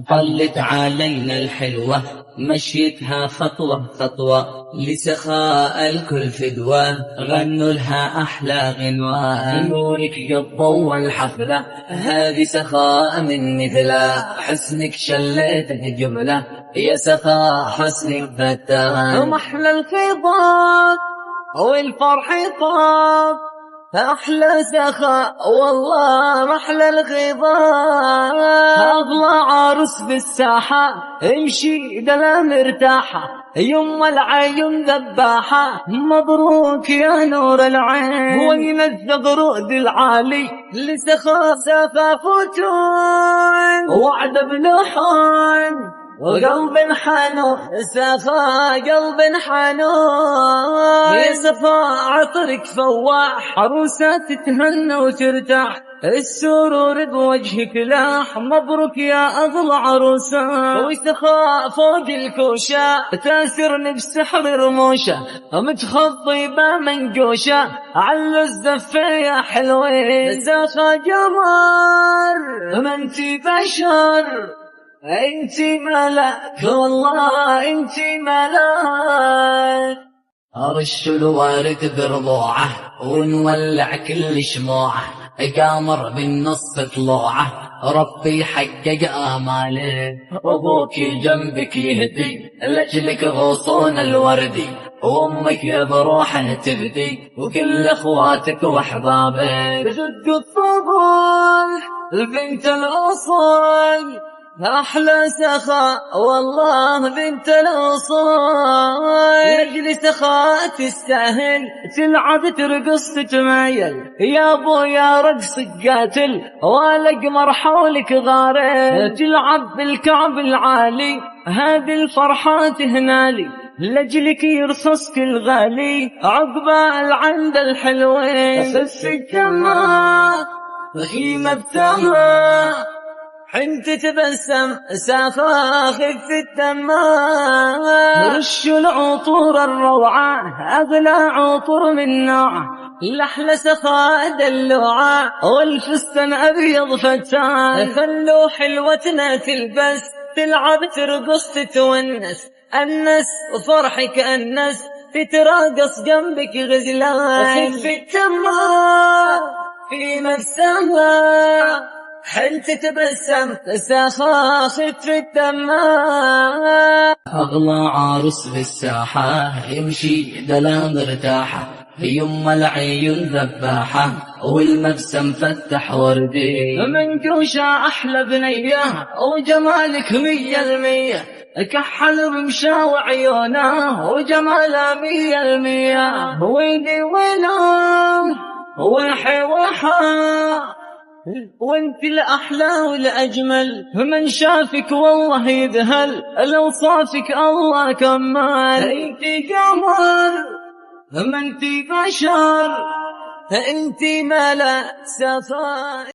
طلت علينا الحلوة مشيتها خطوة خطوة، لسخاء الكل فدوة غنوا لها أحلى غنوة. نورك قد ضوى الحفلة هذه سخاء من مثله، حسنك شليته جملة يا سخاء حسنك فتان. محلى الخضاب والفرح طاب أحلى سخاء والله محلى الخضاب. أغلى عروس بالساحة امشي دلا مرتاحة، يم العين ذباحة مبروك يا نور العين. وين الزغرود العالي لسخاء سفا فتون وعد بلحون وقلب حنون، سخاء قلب حنون. يا سخاء عطرك فواح عروسة تتهنى وترتاح، السرور بوجهك لاح مبروك يا أغلى عروسة. وسخاء فوق الكوشة تاسرني بسحر رموشة، متخضبة منقوشة على الزفة يا حلوين. سخاء قمر ما انتي بشر انتي ملاك والله انتي ملاك. أرش الورد برضوعه ونولع كل شموعه، قامر بالنص طلوعه ربي يحقق آماله. أبوك جنبك يهدي لأجلك غصون الوردي، وأمك بروحه تفدي وكل أخواتك وأحبابك. بدق الطبول بنت الأصول أحلى سخاء والله بنت الأصول. لأجل سخاء تستاهل تلعب ترقص تتمايل، يا ابو يا رقص قاتل والقمر حولك غارل. تلعب بالكعب العالي هذه الفرحات هنالي، لأجلك يرصصك الغالي عقبال عند الحلوين. خف الدماء خيمة بثماء حنت تبسم سخاء خف الدماء. رش العطور الروعة أغلى عطور من نوعه، لأحلى سخاء دلوعة والفستان أبيض فتان. خلوا حلوتنا تلبس تلعب ترقص تتونس، النس وفرحك النس تتراقص جنبك غزلان. خف الدماء في نفسها حنت تبسم سخاء خف الدماء. أغلى عروس بالساحة يمشي دلا مرتاحة، يم العيون ذباحة والمبسم فتح وردي. منقوشة أحلى بنية وجمالك 100%، كحل بمشاو عيونه وجمالها 100%. ويلي ويلهم وحي وحا وانت الأحلى والأجمل، من شافك والله يذهل لو صافك الله كمال. انتي قمر ما انتي بشر انتي ملا سخاء.